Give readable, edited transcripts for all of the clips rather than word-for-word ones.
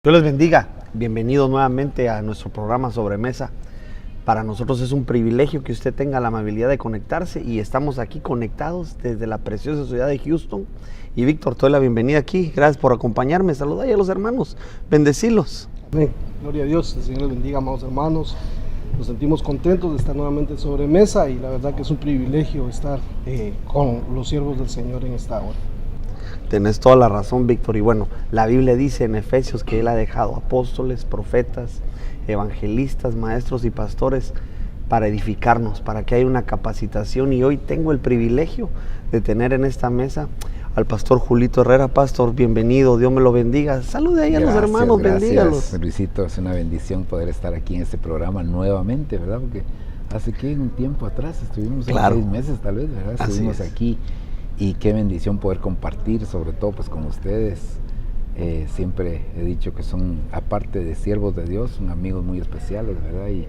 Dios les bendiga. Bienvenido nuevamente a nuestro programa Sobremesa. Para nosotros es un privilegio que usted tenga la amabilidad de conectarse y estamos aquí conectados desde la preciosa ciudad de Houston. Y Víctor, te doy la bienvenida aquí. Gracias por acompañarme. Saluda a los hermanos. Bendecilos. Amén. Gloria a Dios. El Señor les bendiga, amados hermanos. Nos sentimos contentos de estar nuevamente en Sobremesa y la verdad que es un privilegio estar con los siervos del Señor en esta hora. Tenés toda la razón, Víctor. Y bueno, la Biblia dice en Efesios que Él ha dejado apóstoles, profetas, evangelistas, maestros y pastores para edificarnos, para que haya una capacitación. Y hoy tengo el privilegio de tener en esta mesa al pastor Julito Herrera. Pastor, bienvenido, Dios me lo bendiga. Salude ahí a los hermanos, bendígalos. Luisito, es una bendición poder estar aquí en este programa nuevamente, ¿verdad? Porque hace que un tiempo atrás estuvimos, claro, 6 meses tal vez, ¿verdad? Estuvimos aquí. Y qué bendición poder compartir, sobre todo pues con ustedes. Siempre he dicho que son, aparte de siervos de Dios, son amigos muy especiales, ¿verdad? Y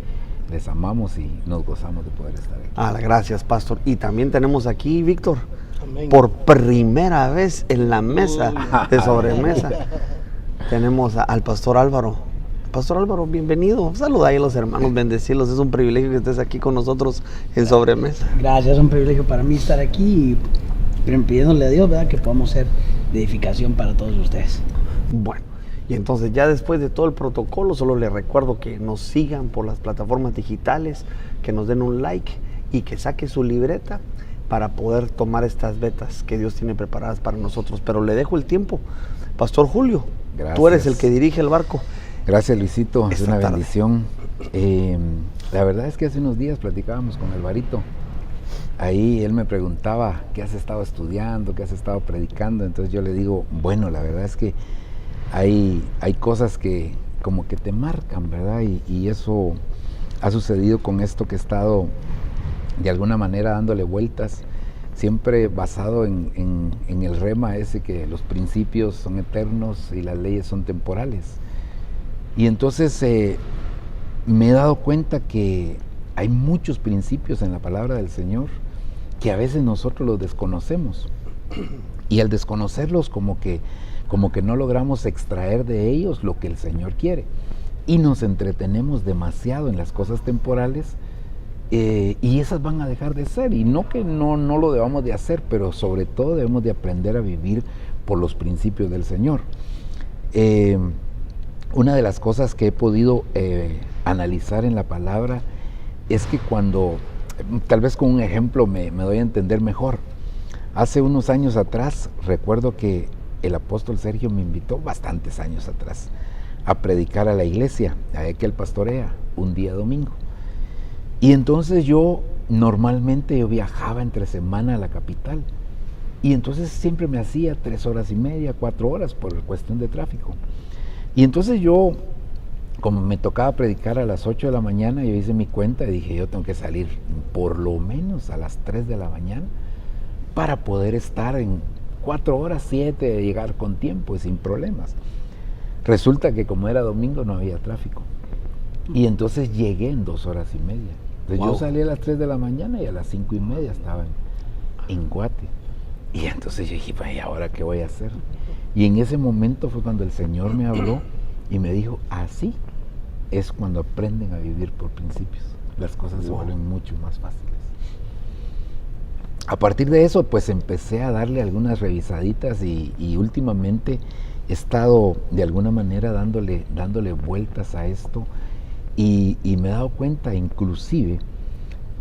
les amamos y nos gozamos de poder estar aquí. Gracias, pastor. Y también tenemos aquí, Víctor, Amén. Por primera vez en la mesa de Sobremesa, tenemos al pastor Álvaro. Pastor Álvaro, bienvenido. Saluda ahí a los hermanos, bendecirlos. Es un privilegio que estés aquí con nosotros en Sobremesa. Gracias, es un privilegio para mí estar aquí y pidiéndole a Dios, ¿verdad?, que podamos ser de edificación para todos ustedes. Bueno, y entonces ya después de todo el protocolo, solo les recuerdo que nos sigan por las plataformas digitales, que nos den un like y que saque su libreta para poder tomar estas betas que Dios tiene preparadas para nosotros. Pero le dejo el tiempo. Pastor Julio, gracias. Tú eres el que dirige el barco. Gracias, Luisito, es una tarde. bendición. La verdad es que hace unos días platicábamos con Alvarito. Ahí él me preguntaba qué has estado estudiando, qué has estado predicando. Entonces yo le digo, bueno, la verdad es que hay cosas que como que te marcan, ¿verdad? Y eso ha sucedido con esto que he estado de alguna manera dándole vueltas, siempre basado en el rema ese que los principios son eternos y las leyes son temporales. Y entonces me he dado cuenta que hay muchos principios en la palabra del Señor que a veces nosotros los desconocemos. Y al desconocerlos como que no logramos extraer de ellos lo que el Señor quiere. Y nos entretenemos demasiado en las cosas temporales y esas van a dejar de ser. Y no que no lo debamos de hacer, pero sobre todo debemos de aprender a vivir por los principios del Señor. Una de las cosas que he podido analizar en la palabra es que cuando, tal vez con un ejemplo me doy a entender mejor. Hace unos años atrás, recuerdo que el apóstol Sergio me invitó, bastantes años atrás, a predicar a la iglesia, a que él pastorea, un día domingo. Y entonces normalmente yo viajaba entre semana a la capital. Y entonces siempre me hacía 3 horas y media, 4 horas por cuestión de tráfico. Y entonces como me tocaba predicar a las 8 de la mañana, yo hice mi cuenta y dije, yo tengo que salir por lo menos a las 3 de la mañana para poder estar en 4 horas, 7, llegar con tiempo y sin problemas. Resulta que como era domingo no había tráfico. Y entonces llegué en 2 horas y media. Entonces yo salí a las 3 de la mañana y a las 5 y media estaba en Guate. Y entonces yo dije, ¿y ahora qué voy a hacer? Y en ese momento fue cuando el Señor me habló y me dijo, así es cuando aprenden a vivir por principios. Las cosas se vuelven mucho más fáciles. A partir de eso, pues empecé a darle algunas revisaditas y últimamente he estado de alguna manera dándole vueltas a esto y me he dado cuenta inclusive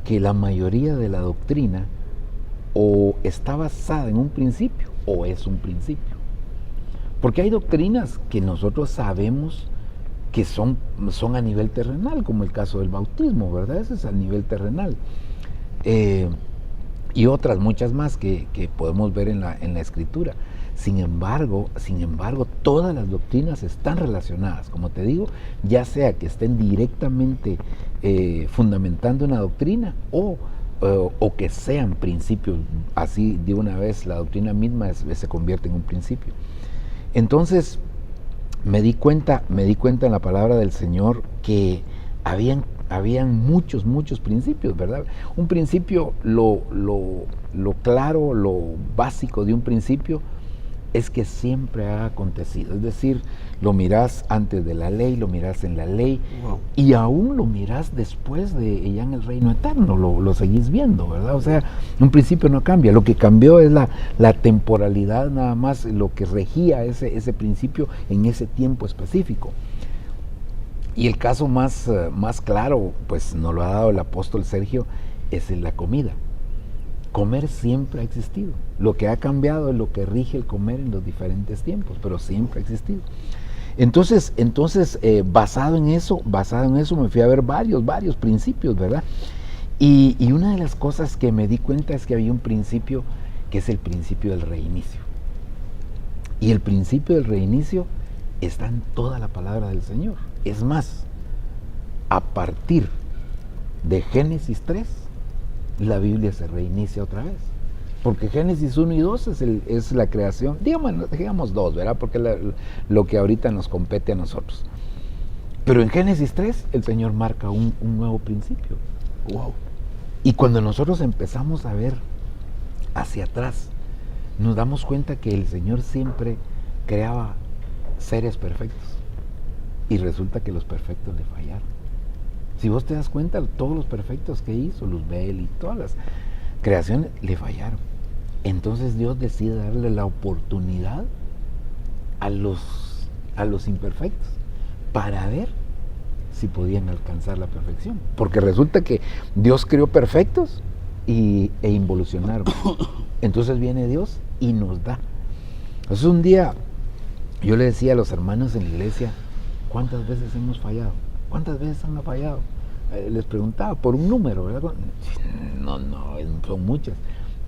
que la mayoría de la doctrina o está basada en un principio o es un principio. Porque hay doctrinas que nosotros sabemos que son a nivel terrenal, como el caso del bautismo, ¿verdad? Ese es a nivel terrenal. Y otras, muchas más que podemos ver en la Escritura. Sin embargo, todas las doctrinas están relacionadas, como te digo, ya sea que estén directamente fundamentando una doctrina o que sean principios, así de una vez la doctrina misma se convierte en un principio. Entonces, me di cuenta en la palabra del Señor que habían muchos principios, ¿verdad? Un principio, lo claro, lo básico de un principio es que siempre ha acontecido. Es decir, lo mirás antes de la ley, lo mirás en la ley, Wow. y aún lo mirás después de ya en el reino eterno, lo seguís viendo, ¿verdad? O sea, un principio no cambia, lo que cambió es la temporalidad nada más, lo que regía ese principio en ese tiempo específico. Y el caso más claro, pues nos lo ha dado el apóstol Sergio, es en la comida. Comer siempre ha existido. Lo que ha cambiado es lo que rige el comer en los diferentes tiempos, pero siempre ha existido. Entonces basado en eso me fui a ver varios principios, ¿verdad? Y una de las cosas que me di cuenta es que había un principio que es el principio del reinicio. Y el principio del reinicio está en toda la palabra del Señor. Es más, a partir de Génesis 3, la Biblia se reinicia otra vez. Porque Génesis 1 y 2 es la creación, digamos 2, ¿verdad? Porque lo que ahorita nos compete a nosotros. Pero en Génesis 3 el Señor marca un nuevo principio. Wow. Y cuando nosotros empezamos a ver hacia atrás, nos damos cuenta que el Señor siempre creaba seres perfectos. Y resulta que los perfectos le fallaron. Si vos te das cuenta, todos los perfectos que hizo, Luzbel y todas las creaciones, le fallaron. Entonces Dios decide darle la oportunidad a los imperfectos para ver si podían alcanzar la perfección. Porque resulta que Dios creó perfectos e involucionaron. Entonces viene Dios y nos da. Entonces un día yo le decía a los hermanos en la iglesia, ¿cuántas veces hemos fallado? ¿Cuántas veces han fallado? Les preguntaba por un número, ¿verdad? No, son muchas.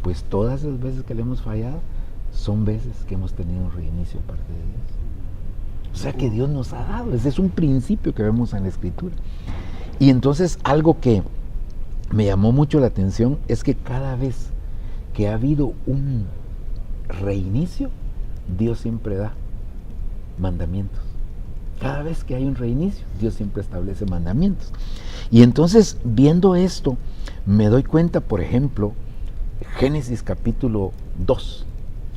Pues todas las veces que le hemos fallado son veces que hemos tenido un reinicio de parte de Dios. O sea que Dios nos ha dado, ese es un principio que vemos en la Escritura. Y entonces algo que me llamó mucho la atención es que cada vez que ha habido un reinicio, Dios siempre da mandamientos. Cada vez que hay un reinicio, Dios siempre establece mandamientos. Y entonces, viendo esto, me doy cuenta, por ejemplo, Génesis capítulo 2.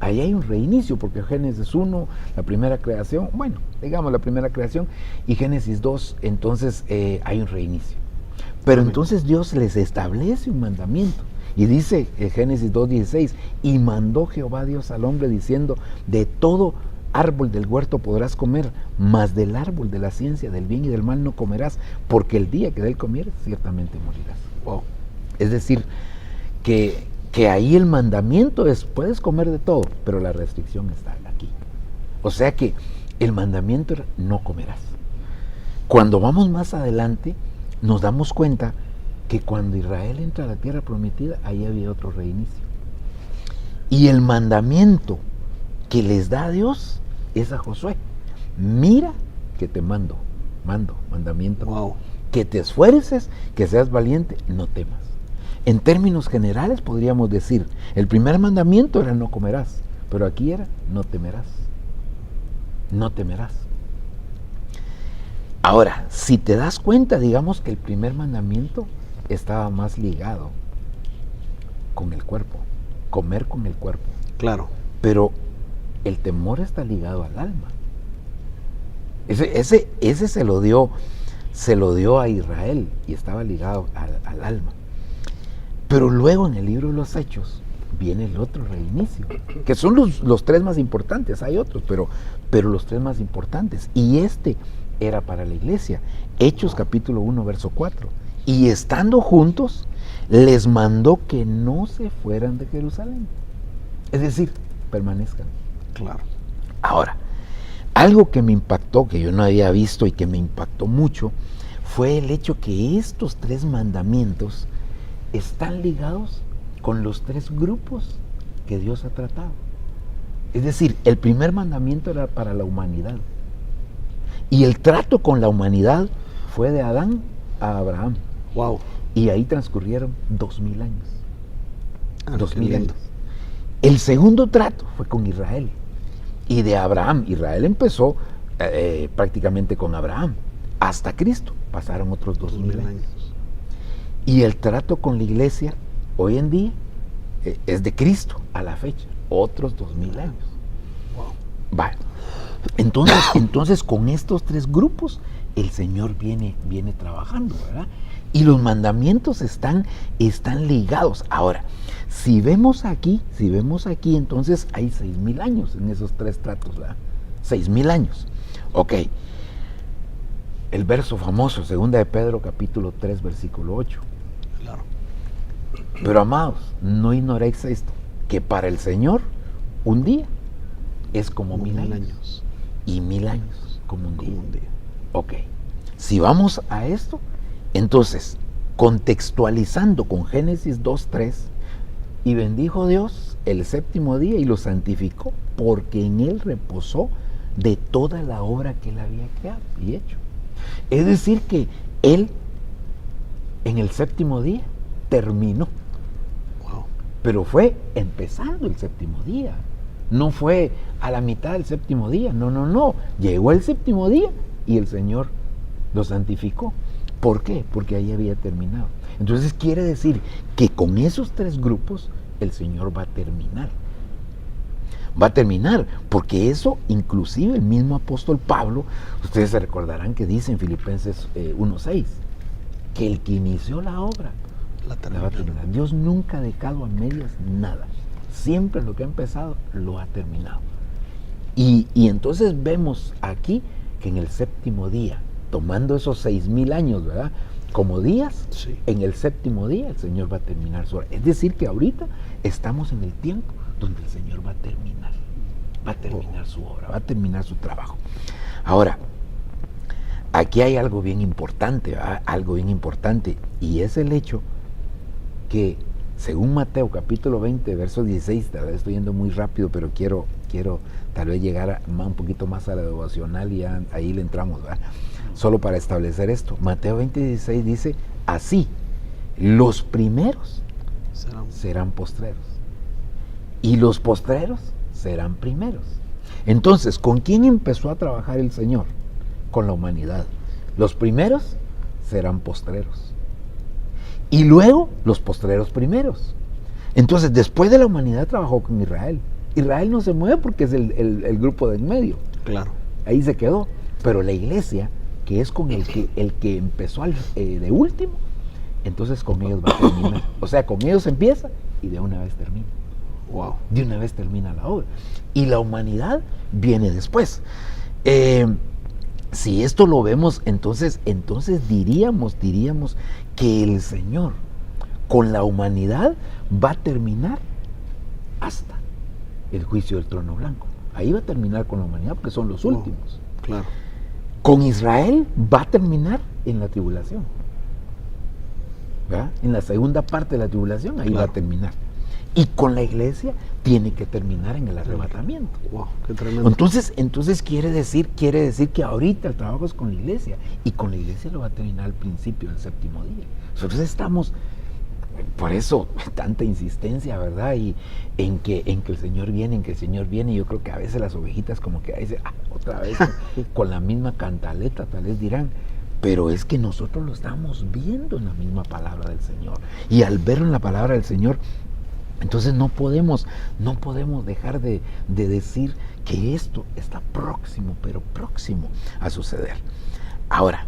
Ahí hay un reinicio, porque Génesis 1, la primera creación, la primera creación, y Génesis 2, entonces hay un reinicio. Pero entonces Dios les establece un mandamiento. Y dice Génesis 2:16, y mandó Jehová Dios al hombre diciendo, de todo árbol del huerto podrás comer, mas del árbol de la ciencia del bien y del mal no comerás, porque el día que de él comieres, ciertamente morirás. Wow. Es decir, que ahí el mandamiento es, puedes comer de todo, pero la restricción está aquí. O sea que el mandamiento era, no comerás. Cuando vamos más adelante, nos damos cuenta que cuando Israel entra a la tierra prometida, ahí había otro reinicio. Y el mandamiento que les da a Dios es a Josué. Mira que te mandamiento. Wow. Que te esfuerces, que seas valiente, no temas. En términos generales podríamos decir, el primer mandamiento era no comerás, pero aquí era no temerás. No temerás. Ahora, si te das cuenta, digamos que el primer mandamiento estaba más ligado con el cuerpo, comer con el cuerpo. Claro. Pero el temor está ligado al alma. Ese se lo dio a Israel y estaba ligado al alma. Pero luego en el libro de los Hechos viene el otro reinicio, que son los tres más importantes, hay otros, pero los tres más importantes. Y este era para la iglesia. Hechos capítulo 1, verso 4. Y estando juntos, les mandó que no se fueran de Jerusalén. Es decir, permanezcan. Claro. Ahora, algo que me impactó, que yo no había visto y que me impactó mucho, fue el hecho que estos tres mandamientos están ligados con los tres grupos que Dios ha tratado. Es decir, el primer mandamiento era para la humanidad. Y el trato con la humanidad fue de Adán a Abraham. Wow. Y ahí transcurrieron 2000 años. 2000 años. lindo. El segundo trato fue con Israel. Y de Abraham, Israel empezó prácticamente con Abraham. Hasta Cristo pasaron otros 2000 años. Y el trato con la iglesia hoy en día es de Cristo a la fecha, otros 2000 años. Wow. Va. Entonces con estos 3 grupos el Señor viene trabajando, ¿verdad? Y los mandamientos están ligados. Ahora, si vemos aquí, entonces hay 6,000 años en esos 3 tratos, ¿verdad? 6,000 años. Ok. El verso famoso, 2 de Pedro, capítulo 3, versículo 8. Claro. Pero amados, no ignoréis esto, que para el Señor un día es como 1,000 años. Y 1,000 años como un día. Ok. Si vamos a esto, entonces, contextualizando con Génesis 2:3, y bendijo Dios el 7º día y lo santificó, porque en él reposó de toda la obra que él había creado y hecho. Es decir que él en el 7º día terminó. Wow. Pero fue empezando el 7º día. No fue a la mitad del 7º día. No. Llegó el 7º día y el Señor lo santificó. ¿Por qué? Porque ahí había terminado. Entonces quiere decir que con esos 3 grupos el Señor va a terminar. Va a terminar, porque eso inclusive el mismo apóstol Pablo, ustedes se recordarán que dice en Filipenses 1:6, que el que inició la obra la va a terminar. Dios nunca ha dejado a medias nada. Siempre lo que ha empezado lo ha terminado. Y entonces vemos aquí que en el 7º día, tomando esos 6,000 años, ¿verdad?, como días, Sí. en el 7º día el Señor va a terminar su obra. Es decir, que ahorita estamos en el tiempo donde el Señor va a terminar su obra, va a terminar su trabajo. Ahora, aquí hay algo bien importante, ¿verdad? Algo bien importante, y es el hecho que, según Mateo capítulo 20, verso 16, tal vez estoy yendo muy rápido, pero quiero tal vez llegar un poquito más a la devocional y ya ahí le entramos, ¿verdad? Solo para establecer esto. Mateo 20, 16 dice, así, los primeros serán postreros y los postreros serán primeros. Entonces, ¿con quién empezó a trabajar el Señor? Con la humanidad. Los primeros serán postreros y luego los postreros primeros. Entonces, después de la humanidad trabajó con Israel. Israel no se mueve porque es el grupo de en medio. Claro. Ahí se quedó. Pero la iglesia, que es con el que empezó de último, entonces con ellos va a terminar. O sea, con ellos empieza y de una vez termina. Wow. De una vez termina la obra. Y la humanidad viene después. Si esto lo vemos, entonces diríamos que el Señor con la humanidad va a terminar hasta el juicio del trono blanco. Ahí va a terminar con la humanidad porque son los últimos. Claro. Con Israel va a terminar en la tribulación, ¿verdad? En la segunda parte de la tribulación, ahí va a terminar. Y con la iglesia tiene que terminar en el arrebatamiento. Wow, qué tremendo. Entonces quiere decir que ahorita el trabajo es con la iglesia, y con la iglesia lo va a terminar al principio del 7º día. Nosotros estamos, por eso tanta insistencia, ¿verdad? Y en que el Señor viene, y yo creo que a veces las ovejitas como que dicen, otra vez con la misma cantaleta, tal vez dirán, pero es que nosotros lo estamos viendo en la misma palabra del Señor. Y al verlo en la palabra del Señor, entonces no podemos dejar de decir que esto está próximo, pero próximo a suceder. Ahora,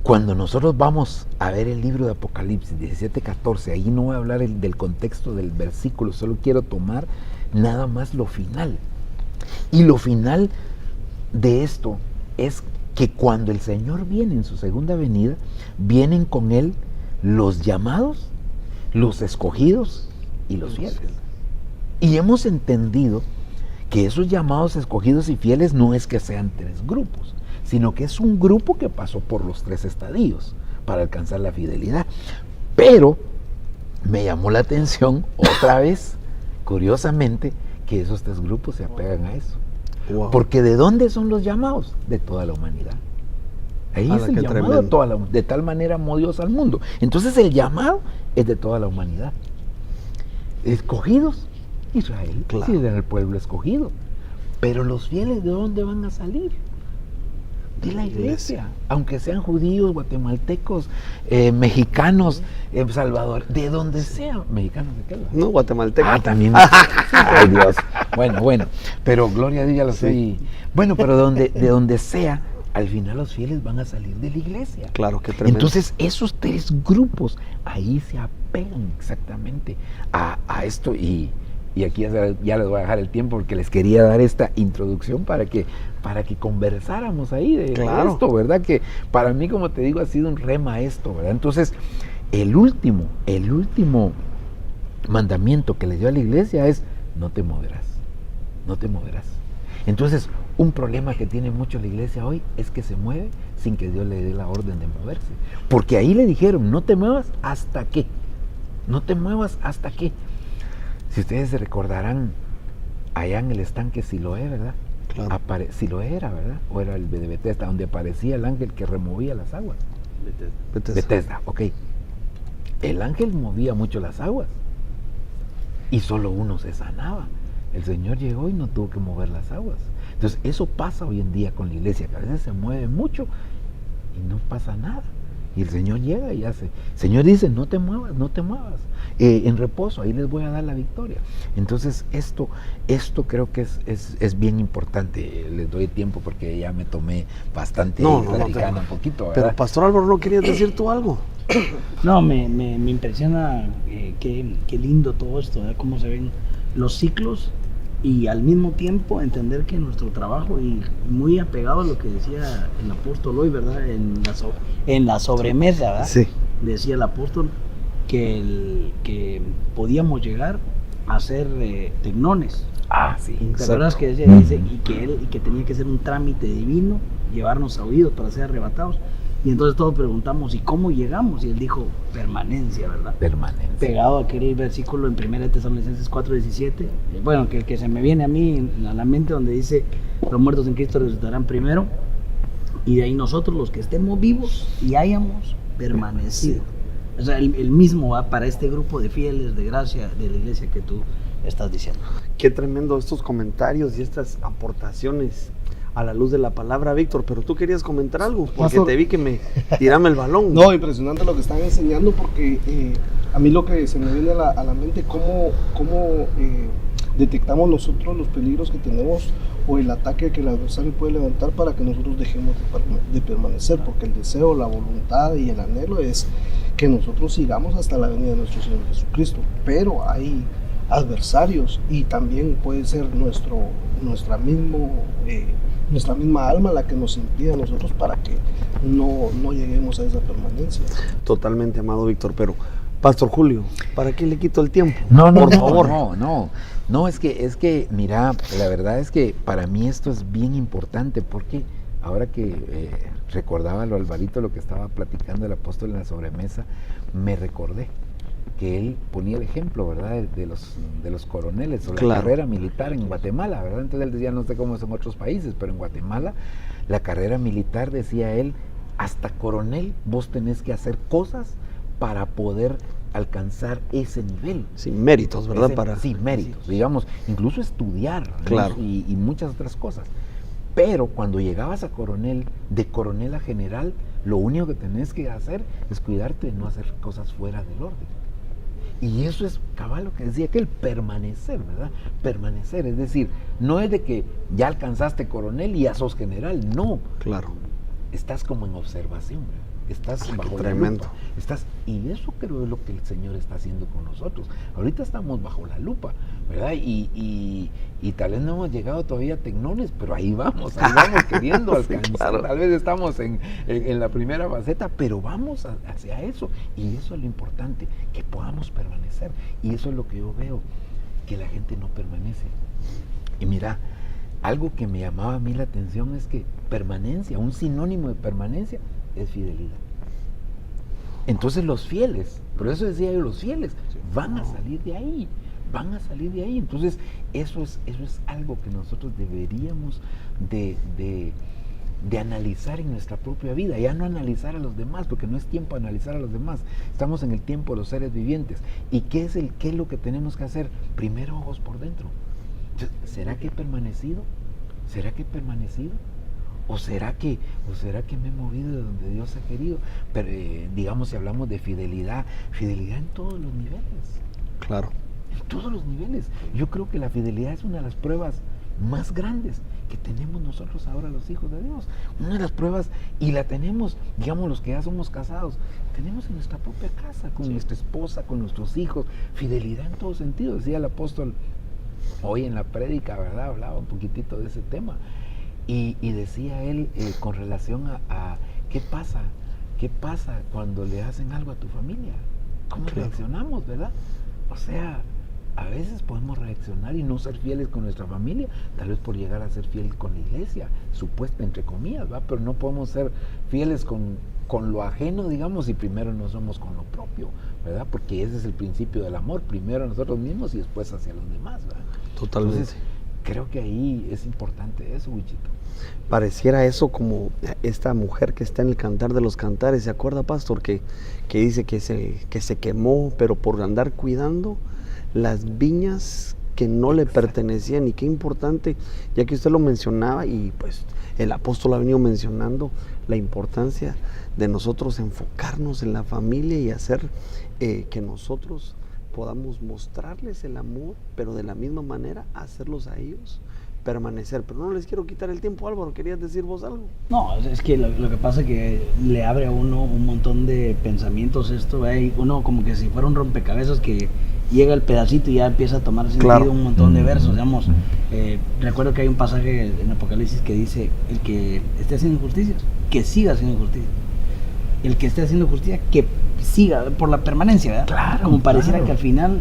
cuando nosotros vamos a ver el libro de Apocalipsis 17:14, ahí no voy a hablar del contexto del versículo, solo quiero tomar nada más lo final. Y lo final de esto es que cuando el Señor viene en su segunda venida, vienen con Él los llamados, los escogidos y los fieles. Y hemos entendido que esos llamados, escogidos y fieles no es que sean 3 grupos, sino que es un grupo que pasó por los 3 estadios para alcanzar la fidelidad. Pero me llamó la atención otra vez, curiosamente, que esos 3 grupos se apegan a eso. Wow. Porque ¿de dónde son los llamados? De toda la humanidad. Ahí es el llamado, de tal manera amó Dios al mundo. Entonces el llamado es de toda la humanidad. Escogidos, Israel, claro, sí, era el pueblo escogido. Pero los fieles, ¿de dónde van a salir? de la iglesia, aunque sean judíos, guatemaltecos, mexicanos, Salvador, de donde sea. ¿Mexicanos de qué? No, guatemalteco. Ah, también. Ay, Dios. Bueno, pero gloria a Dios, ya lo sé. Bueno, pero de donde sea, al final los fieles van a salir de la iglesia. Claro, qué tremendo. Entonces, esos 3 grupos, ahí se apegan exactamente a esto. Y aquí ya les voy a dejar el tiempo porque les quería dar esta introducción para que conversáramos ahí de esto, ¿verdad? Que para mí, como te digo, ha sido un rema esto, ¿verdad? Entonces, el último mandamiento que le dio a la iglesia es: no te moverás, no te moverás. Entonces, un problema que tiene mucho la iglesia hoy es que se mueve sin que Dios le dé la orden de moverse. Porque ahí le dijeron: no te muevas hasta qué. No te muevas hasta qué. Si ustedes se recordarán, allá en el estanque Siloé, ¿verdad? Claro. Siloé era, ¿verdad? O era el de Betesda, donde aparecía el ángel que removía las aguas. Betesda, ok. El ángel movía mucho las aguas y solo uno se sanaba. El Señor llegó y no tuvo que mover las aguas. Entonces, eso pasa hoy en día con la iglesia, que a veces se mueve mucho y no pasa nada. Y el Señor llega y hace. El Señor dice: no te muevas, no te muevas. En reposo, ahí les voy a dar la victoria. Entonces, esto creo que es bien importante. Les doy tiempo porque ya me tomé bastante platicando un poquito, ¿verdad? Pero, Pastor Álvaro, ¿no querías decir tú algo? No, me impresiona qué lindo todo esto, ¿verdad? Cómo se ven los ciclos y al mismo tiempo entender que nuestro trabajo, y muy apegado a lo que decía el apóstol hoy, ¿verdad? En la sobremesa, ¿verdad? Sí. Decía el apóstol que podíamos llegar a ser tecnones. Ah, sí. ¿Te acuerdas que decía? Dice, y que tenía que ser un trámite divino, llevarnos a oídos para ser arrebatados. Y entonces todos preguntamos: ¿y cómo llegamos? Y él dijo: permanencia, ¿verdad? Permanencia. Pegado a aquel versículo en 1 Tesalonicenses 4:17, bueno, que se me viene a mí a la mente, donde dice: los muertos en Cristo resucitarán primero, y de ahí nosotros, los que estemos vivos y hayamos permanecido. O sea, el mismo va para este grupo de fieles de gracia de la iglesia que tú estás diciendo. Qué tremendo estos comentarios y estas aportaciones a la luz de la palabra, Víctor. Pero tú querías comentar algo, porque Pastor, te vi que me tirame el balón. No, impresionante lo que están enseñando, porque a mí lo que se me viene a la mente, cómo detectamos nosotros los peligros que tenemos o el ataque que el adversario puede levantar para que nosotros dejemos de permanecer, porque el deseo, la voluntad y el anhelo es que nosotros sigamos hasta la venida de nuestro Señor Jesucristo. Pero hay adversarios, y también puede ser nuestra misma alma la que nos impide a nosotros para que no lleguemos a esa permanencia. Totalmente, amado Víctor. Pero, Pastor Julio, ¿para qué le quito el tiempo? Por favor. No, es que, mira, la verdad es que para mí esto es bien importante, porque ahora que recordaba lo Alvarito, lo que estaba platicando el apóstol en la sobremesa, me recordé que él ponía el ejemplo, ¿verdad?, de los coroneles o la carrera militar en Guatemala, ¿verdad? Entonces él decía, no sé cómo es en otros países, pero en Guatemala la carrera militar, decía él, hasta coronel vos tenés que hacer cosas para poder alcanzar ese nivel. Sin méritos, ¿verdad? Sí, méritos, digamos, incluso estudiar, ¿no? Claro. y muchas otras cosas. Pero cuando llegabas a coronel, de coronel a general, lo único que tenés que hacer es cuidarte de no hacer cosas fuera del orden. Y eso es cabal lo que decía que el permanecer, ¿verdad? Permanecer, es decir, no es de que ya alcanzaste coronel y ya sos general, no. Claro. Estás como en observación, ¿verdad? Estás bajo la tremendo. lupa. Y eso creo es lo que el Señor está haciendo con nosotros. Ahorita estamos bajo la lupa, ¿verdad? Y tal vez no hemos llegado todavía a tecnones, pero ahí vamos queriendo alcanzar. Sí, claro. Tal vez estamos en la primera faceta, pero vamos hacia eso. Y eso es lo importante, que podamos permanecer. Y eso es lo que yo veo, que la gente no permanece. Y mira, algo que me llamaba a mí la atención es que permanencia, un sinónimo de permanencia, es fidelidad. Entonces los fieles, por eso decía yo, los fieles van a salir de ahí, Entonces eso es algo que nosotros deberíamos de analizar en nuestra propia vida, ya no analizar a los demás, porque no es tiempo de analizar a los demás, estamos en el tiempo de los seres vivientes. ¿Y qué es lo que tenemos que hacer? Primero, ojos por dentro. ¿Será que he permanecido? ¿O será que me he movido de donde Dios ha querido? Pero digamos, si hablamos de fidelidad en todos los niveles. Claro. En todos los niveles. Yo creo que la fidelidad es una de las pruebas más grandes que tenemos nosotros ahora los hijos de Dios. Una de las pruebas, y la tenemos, digamos, los que ya somos casados, tenemos en nuestra propia casa, con nuestra esposa, con nuestros hijos, fidelidad en todo sentido. Decía el apóstol hoy en la prédica, ¿verdad? Hablaba un poquitito de ese tema. Y decía él con relación a qué pasa cuando le hacen algo a tu familia. ¿Cómo reaccionamos, verdad? O sea, a veces podemos reaccionar y no ser fieles con nuestra familia, tal vez por llegar a ser fieles con la iglesia, supuesta entre comillas, ¿va? Pero no podemos ser fieles con lo ajeno, digamos, y primero no somos con lo propio, ¿verdad? Porque ese es el principio del amor, primero a nosotros mismos y después hacia los demás, ¿verdad? Totalmente. Entonces, creo que ahí es importante eso, Wichito. Pareciera eso como esta mujer que está en el Cantar de los Cantares, ¿se acuerda, pastor? Que dice que se quemó, pero por andar cuidando las viñas que no le pertenecían. Y qué importante, ya que usted lo mencionaba y pues el apóstol ha venido mencionando la importancia de nosotros enfocarnos en la familia y hacer que nosotros podamos mostrarles el amor, pero de la misma manera hacerlos a ellos permanecer. Pero no les quiero quitar el tiempo, Álvaro, ¿querías decir vos algo? No, es que lo que pasa es que le abre a uno un montón de pensamientos esto, y uno como que si fuera un rompecabezas que llega el pedacito y ya empieza a tomar sentido. Claro. Un montón de versos, digamos. Recuerdo que hay un pasaje en Apocalipsis que dice: el que esté haciendo injusticias, que siga haciendo injusticia. El que esté haciendo justicia, que siga por la permanencia, ¿verdad? Claro, como pareciera que al final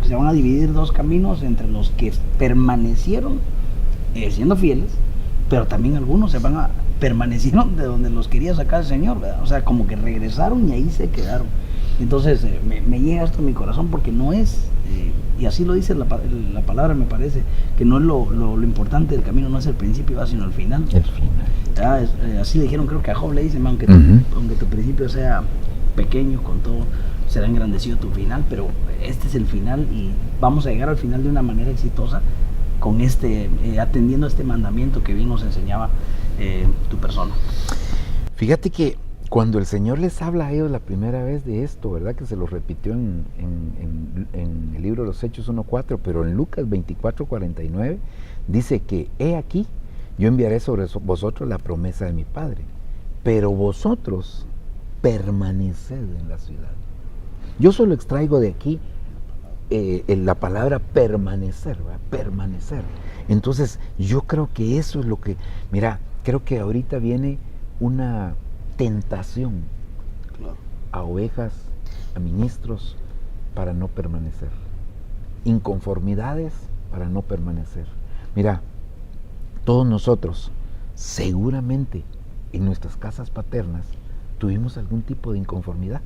se van a dividir dos caminos entre los que permanecieron siendo fieles, pero también algunos permanecieron de donde los quería sacar el Señor, ¿verdad? O sea, como que regresaron y ahí se quedaron. Entonces me llega esto a mi corazón porque no es, y así lo dice la palabra, me parece, que no es lo importante del camino, no es el principio, sino el final. El final. Así le dijeron, creo que a Job le dicen, aunque tu principio sea pequeño, con todo, será engrandecido tu final, pero este es el final y vamos a llegar al final de una manera exitosa con atendiendo a este mandamiento que bien nos enseñaba tu persona. Fíjate que cuando el Señor les habla a ellos la primera vez de esto, ¿verdad? Que se lo repitió en el libro de los Hechos 1:4, pero en Lucas 24:49 dice que he aquí, yo enviaré sobre vosotros la promesa de mi Padre, pero vosotros permaneced en la ciudad. Yo solo extraigo de aquí la palabra permanecer, ¿verdad? Permanecer. Entonces, yo creo que eso es lo que, mira, creo que ahorita viene una tentación a ovejas, a ministros, para no permanecer. Inconformidades para no permanecer. Mira, todos nosotros, seguramente en nuestras casas paternas, tuvimos algún tipo de inconformidad.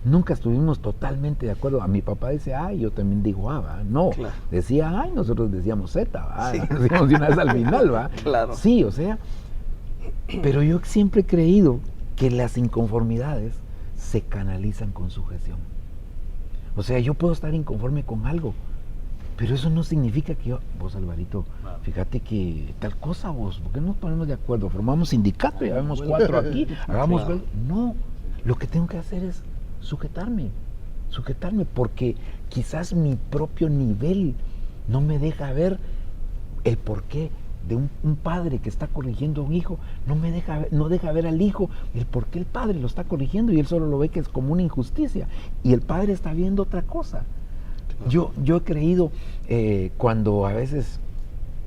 Nunca estuvimos totalmente de acuerdo. A mi papá dice A y yo también digo A, ¿va? No, claro. Decía A y nosotros decíamos Z, ¿va? Sí. Decíamos de una vez al final, ¿va? Claro. Sí, o sea, pero yo siempre he creído que las inconformidades se canalizan con sujeción. O sea, yo puedo estar inconforme con algo, pero eso no significa que vos, Alvarito, fíjate que tal cosa, vos, ¿por qué no nos ponemos de acuerdo? Formamos sindicato, ya vemos 4 aquí, hagamos... Claro. No, lo que tengo que hacer es sujetarme, porque quizás mi propio nivel no me deja ver el porqué de un padre que está corrigiendo a un hijo, no deja ver al hijo el por qué el padre lo está corrigiendo y él solo lo ve que es como una injusticia y el padre está viendo otra cosa. Claro. Yo he creído cuando a veces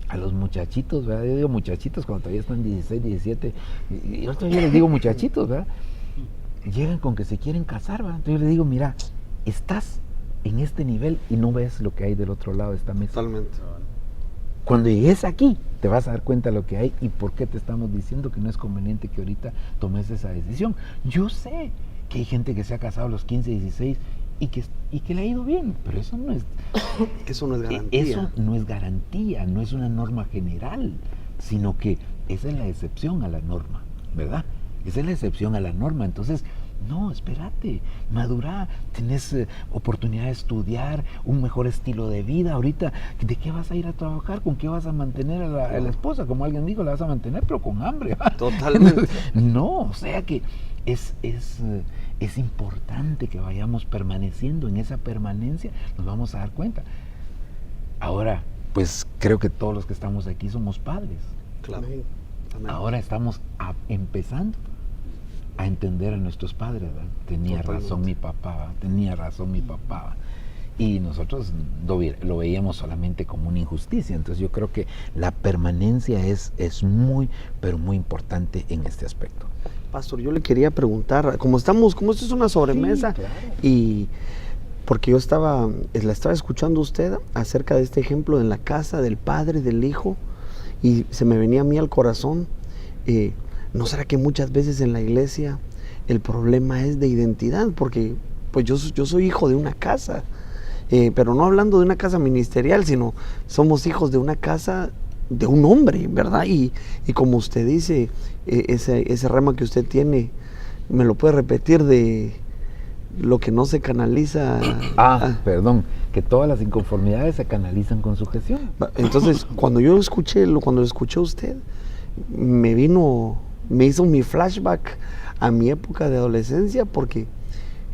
a los muchachitos, ¿verdad? Yo digo muchachitos cuando todavía están 16, 17, y yo todavía les digo muchachitos, ¿verdad? Llegan con que se quieren casar, ¿verdad? Entonces yo les digo, mira, estás en este nivel y no ves lo que hay del otro lado de esta mesa. Totalmente. Cuando llegues aquí, te vas a dar cuenta de lo que hay y por qué te estamos diciendo que no es conveniente que ahorita tomes esa decisión. Yo sé que hay gente que se ha casado a los 15, 16 y que le ha ido bien, pero eso no es... Eso no es garantía. Eso no es garantía, no es una norma general, sino que esa es la excepción a la norma, ¿verdad? Esa es la excepción a la norma. Entonces, No, espérate, madura, tenés oportunidad de estudiar, un mejor estilo de vida. Ahorita, ¿de qué vas a ir a trabajar? ¿Con qué vas a mantener a la esposa? Como alguien dijo, la vas a mantener, pero con hambre. Totalmente. No, o sea que es importante que vayamos permaneciendo. En esa permanencia nos vamos a dar cuenta. Ahora, pues creo que todos los que estamos aquí somos padres. Claro. Amén. Amén. Ahora estamos empezando a entender a nuestros padres, ¿verdad? Tenía Totalmente. razón mi papá, ¿verdad? Tenía razón mi papá, ¿verdad? Y nosotros lo veíamos solamente como una injusticia. Entonces yo creo que la permanencia es muy, pero muy importante en este aspecto. Pastor, yo le quería preguntar, como esto es una sobremesa, Sí, claro. y porque la estaba escuchando usted acerca de este ejemplo en la casa del Padre, del Hijo, y se me venía a mí al corazón, ¿no será que muchas veces en la iglesia el problema es de identidad? Porque pues yo soy hijo de una casa, pero no hablando de una casa ministerial, sino somos hijos de una casa de un hombre, ¿verdad? Y como usted dice, ese rema que usted tiene, ¿me lo puede repetir de lo que no se canaliza? Perdón, que todas las inconformidades se canalizan con sujeción. Entonces, cuando lo escuché a usted, me hizo mi flashback a mi época de adolescencia, porque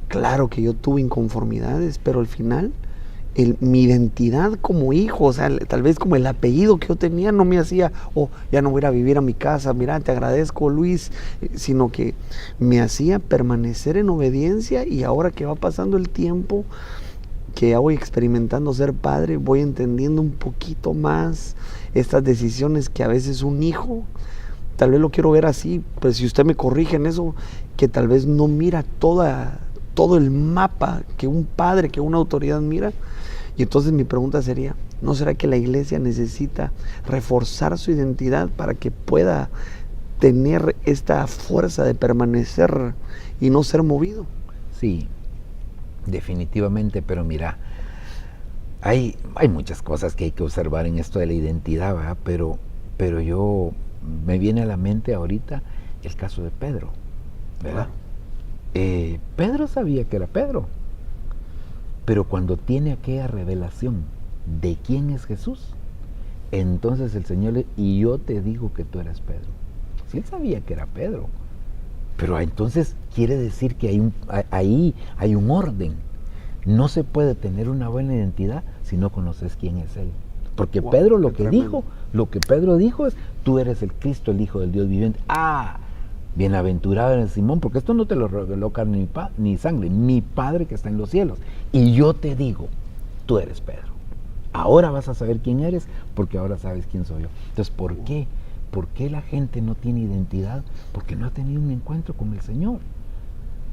claro que yo tuve inconformidades, pero al final mi identidad como hijo, o sea, tal vez como el apellido que yo tenía no me hacía, ya no voy a ir a vivir a mi casa, mira, te agradezco, Luis, sino que me hacía permanecer en obediencia. Y ahora que va pasando el tiempo, que ya voy experimentando ser padre, voy entendiendo un poquito más estas decisiones que a veces un hijo, tal vez lo quiero ver así, pues si usted me corrige en eso, que tal vez no mira todo el mapa que un padre, que una autoridad mira. Y entonces mi pregunta sería, ¿no será que la iglesia necesita reforzar su identidad para que pueda tener esta fuerza de permanecer y no ser movido? Sí, definitivamente, pero mira, hay muchas cosas que hay que observar en esto de la identidad, ¿verdad? Pero me viene a la mente ahorita el caso de Pedro, ¿verdad? Pedro sabía que era Pedro, pero cuando tiene aquella revelación de quién es Jesús, entonces el Señor y yo te digo que tú eres Pedro. Sí, él sabía que era Pedro, pero entonces quiere decir que ahí hay un orden. No se puede tener una buena identidad si no conoces quién es Él. Porque Wow, Pedro lo que Pedro dijo es, tú eres el Cristo, el Hijo del Dios viviente. Bienaventurado eres Simón, porque esto no te lo reveló carne ni sangre, mi Padre que está en los cielos. Y yo te digo, tú eres Pedro. Ahora vas a saber quién eres, porque ahora sabes quién soy yo. Entonces, ¿por qué? ¿Por qué la gente no tiene identidad? Porque no ha tenido un encuentro con el Señor.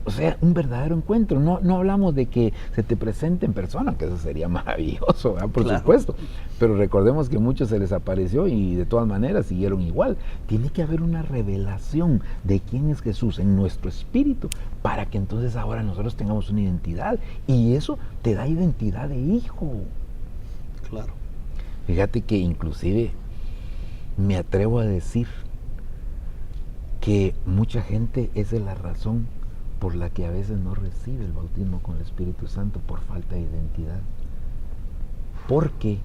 O sea, un verdadero encuentro. No hablamos de que se te presente en persona, que eso sería maravilloso, ¿verdad? Por supuesto. Pero recordemos que a muchos se les apareció y de todas maneras siguieron igual. Tiene que haber una revelación de quién es Jesús en nuestro espíritu para que entonces ahora nosotros tengamos una identidad. Y eso te da identidad de hijo. Claro. Fíjate que inclusive me atrevo a decir que mucha gente esa es la razón por la que a veces no recibe el bautismo con el Espíritu Santo, por falta de identidad. ¿Por qué?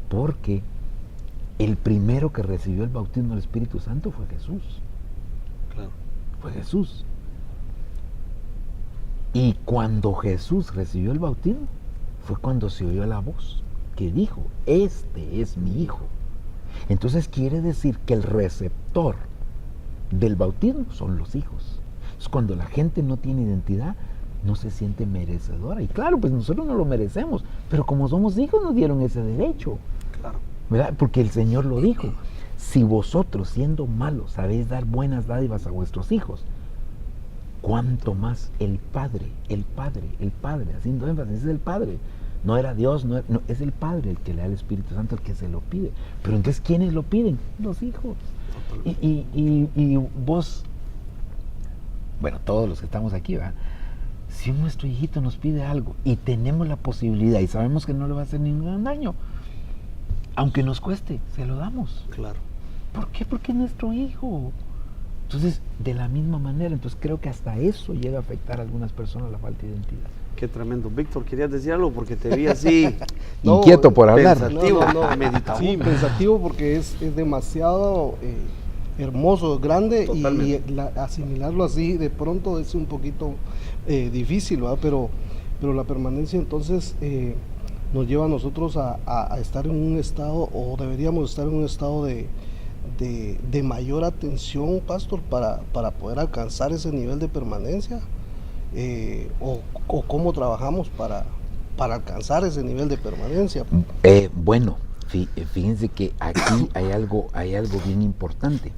Porque el primero que recibió el bautismo del Espíritu Santo fue Jesús. Claro. Fue Jesús. Y cuando Jesús recibió el bautismo, fue cuando se oyó la voz que dijo, este es mi hijo. Entonces quiere decir que el receptor del bautismo son los hijos. Cuando la gente no tiene identidad, no se siente merecedora. Y claro, pues nosotros no lo merecemos, pero como somos hijos nos dieron ese derecho. Claro. ¿Verdad? Porque el Señor lo dijo. Si vosotros, siendo malos, sabéis dar buenas dádivas a vuestros hijos, cuánto más el Padre, haciendo énfasis, es el Padre. No era Dios, no, es el Padre el que le da el Espíritu Santo, el que se lo pide. Pero entonces, ¿quiénes lo piden? Los hijos. Y vos... Bueno, todos los que estamos aquí, ¿verdad? Si nuestro hijito nos pide algo y tenemos la posibilidad y sabemos que no le va a hacer ningún daño, aunque nos cueste, se lo damos. Claro. ¿Por qué? Porque es nuestro hijo. Entonces, de la misma manera, entonces creo que hasta eso llega a afectar a algunas personas la falta de identidad. Qué tremendo. Víctor, ¿querías decir algo? Porque te vi así No, inquieto por hablar. pensativo, meditativo. Sí, pensativo porque es demasiado hermoso, grande Totalmente. y asimilarlo así de pronto es un poquito difícil, ¿verdad? Pero la permanencia entonces nos lleva a nosotros a estar en un estado, o deberíamos estar en un estado de mayor atención, pastor, para poder alcanzar ese nivel de permanencia, o cómo trabajamos para alcanzar ese nivel de permanencia. Bueno, fíjense que aquí hay algo bien importante.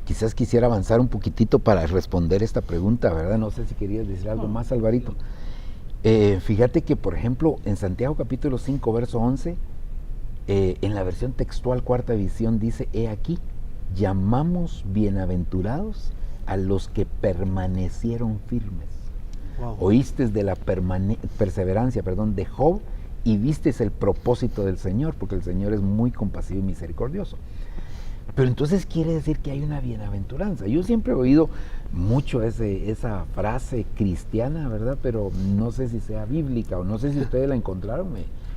Quizás quisiera avanzar un poquitito para responder esta pregunta, ¿verdad? No sé si querías decir algo más, Alvarito. Fíjate que, por ejemplo, en Santiago capítulo 5, verso 11, en la versión textual Cuarta Visión dice: he aquí, llamamos bienaventurados a los que permanecieron firmes. Wow. Oístes de la perseverancia de Job y vistes el propósito del Señor, porque el Señor es muy compasivo y misericordioso. Pero entonces quiere decir que hay una bienaventuranza. Yo siempre he oído mucho esa frase cristiana, ¿verdad? Pero no sé si sea bíblica, o no sé si ustedes la encontraron,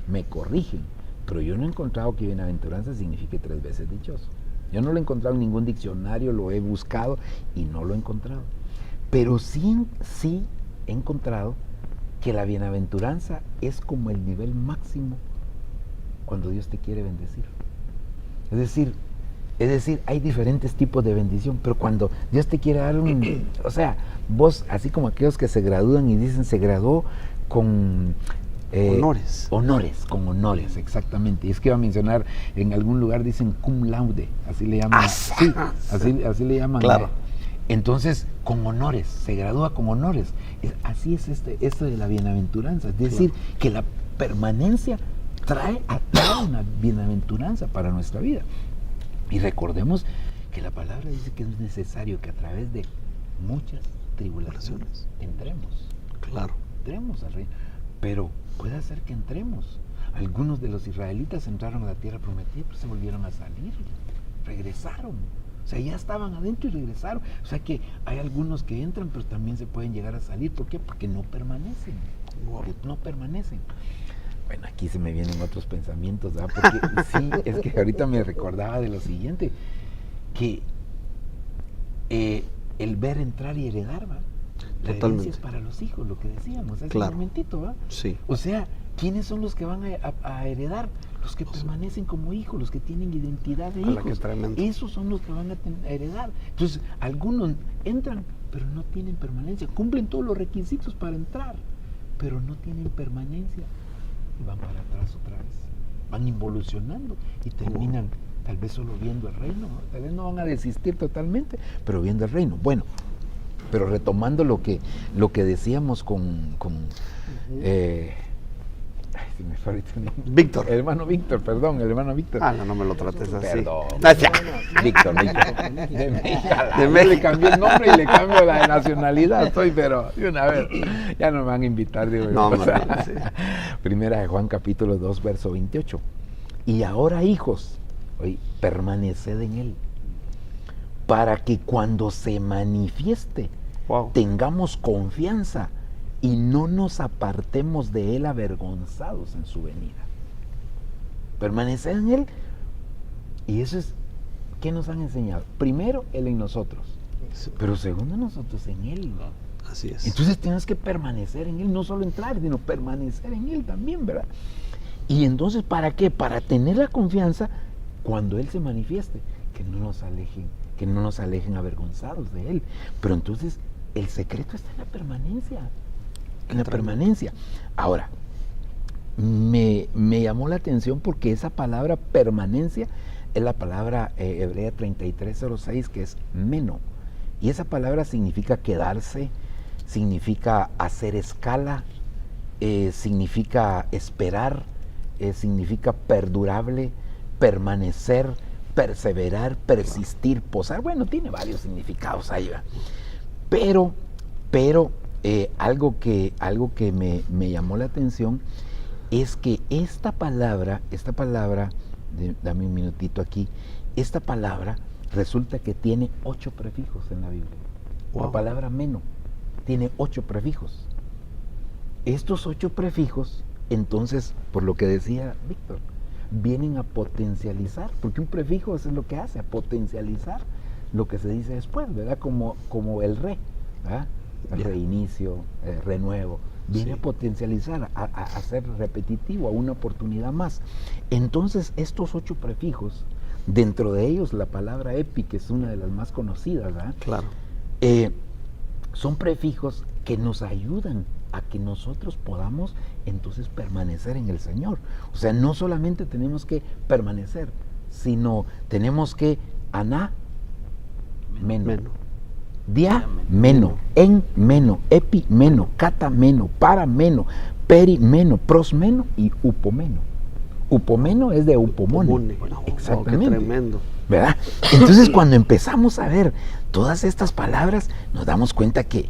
me corrigen. Pero yo no he encontrado que bienaventuranza signifique 3 veces dichoso. Yo no lo he encontrado en ningún diccionario, lo he buscado y no lo he encontrado. Pero sí he encontrado que la bienaventuranza es como el nivel máximo cuando Dios te quiere bendecir. Es decir, hay diferentes tipos de bendición, pero cuando Dios te quiere dar o sea, vos, así como aquellos que se gradúan y dicen se graduó con honores. Con honores, exactamente. Y es que iba a mencionar, en algún lugar dicen cum laude, así le llaman. Sí, así le llaman. Claro. Entonces, con honores, se gradúa con honores. Así es esto de la bienaventuranza. Es decir, que la permanencia atrae una bienaventuranza para nuestra vida. Y recordemos que la palabra dice que es necesario que a través de muchas tribulaciones entremos. Claro. Entremos al reino. Pero puede ser que entremos. Algunos de los israelitas entraron a la tierra prometida, pero se volvieron a salir. Regresaron. O sea, ya estaban adentro y regresaron. O sea que hay algunos que entran, pero también se pueden llegar a salir. ¿Por qué? Porque no permanecen. No permanecen. Bueno, aquí se me vienen otros pensamientos, ¿verdad? Porque sí, es que ahorita me recordaba de lo siguiente, que el ver entrar y heredar, ¿va? La herencia es para los hijos, lo que decíamos hace un momentito, ¿va? Sí. O sea, ¿quiénes son los que van a heredar? Los que permanecen como hijos, los que tienen identidad de hijos. Esos son los que van a heredar. Entonces, algunos entran, pero no tienen permanencia. Cumplen todos los requisitos para entrar, pero no tienen permanencia. Y van para atrás otra vez. Van involucionando y terminan tal vez solo viendo el reino, ¿no? Tal vez no van a desistir totalmente, pero viendo el reino. Bueno, pero retomando lo que decíamos con si me fue ahorita el nombre. Víctor. El hermano Víctor. No me lo trates así. Perdón. Gracias. Víctor. Yo le cambié el nombre y le cambio la nacionalidad. Pero de una vez, ya no me van a invitar. Digo, Sí. Primera de Juan capítulo 2, verso 28. Y ahora, hijos, permaneced en él, para que cuando se manifieste, tengamos confianza y no nos apartemos de él avergonzados en su venida. Permanecer en él. Y eso es, ¿qué nos han enseñado? Primero, él en nosotros, pero segundo, nosotros en él. Así es. Entonces tenemos que permanecer en él, no solo entrar, sino permanecer en él también, ¿verdad? Y entonces, ¿para qué? Para tener la confianza cuando él se manifieste, que no nos alejen avergonzados de él. Pero entonces, el secreto está en la permanencia. Ahora, me llamó la atención porque esa palabra permanencia es la palabra hebrea 3306, que es meno. Y esa palabra significa quedarse, significa hacer escala, significa esperar, significa perdurable, permanecer, perseverar, persistir, posar. Bueno, tiene varios significados ahí, ¿verdad? Pero algo que me llamó la atención es que esta palabra, dame un minutito aquí, esta palabra resulta que tiene 8 prefijos en la Biblia. Wow. La palabra meno tiene 8 prefijos. Estos 8 prefijos, entonces, por lo que decía Víctor, vienen a potencializar, porque un prefijo eso es lo que hace, a potencializar lo que se dice después, ¿verdad? Como el re, ¿verdad? El reinicio, renuevo, viene a potencializar, a ser repetitivo, a una oportunidad más. Entonces, estos 8 prefijos, dentro de ellos la palabra epi, que es una de las más conocidas, ¿verdad? Claro. Son prefijos que nos ayudan a que nosotros podamos entonces permanecer en el Señor. O sea, no solamente tenemos que permanecer, sino tenemos que aná, meno, dia, meno, en, meno, epi, meno, kata, meno, para, meno, peri, meno, pros, meno y upomeno. Upomeno es de upomone. Exactamente. Oh, qué tremendo. ¿Verdad? Entonces, cuando empezamos a ver todas estas palabras, nos damos cuenta que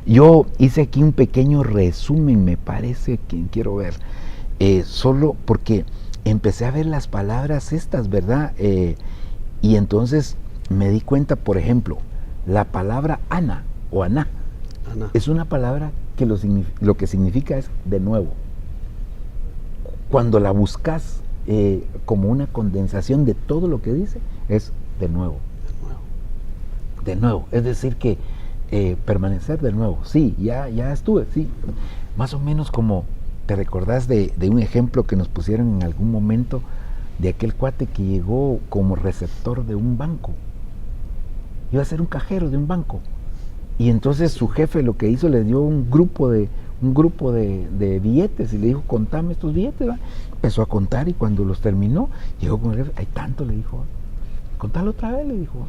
yo hice aquí un pequeño resumen, me parece, que quiero ver, solo porque empecé a ver las palabras estas, ¿verdad? Y entonces me di cuenta, por ejemplo, la palabra ana o aná es una palabra que lo que significa es de nuevo. Cuando la buscas como una condensación de todo lo que dice, es de nuevo. De nuevo, es decir que permanecer de nuevo, sí, ya estuve, sí, más o menos como te recordás de un ejemplo que nos pusieron en algún momento de aquel cuate que llegó como receptor de un banco, iba a ser un cajero de un banco, y entonces su jefe lo que hizo, le dio un grupo de billetes y le dijo, contame estos billetes, ¿va? Empezó a contar y cuando los terminó, llegó con el jefe, hay tanto, le dijo, contalo otra vez, le dijo,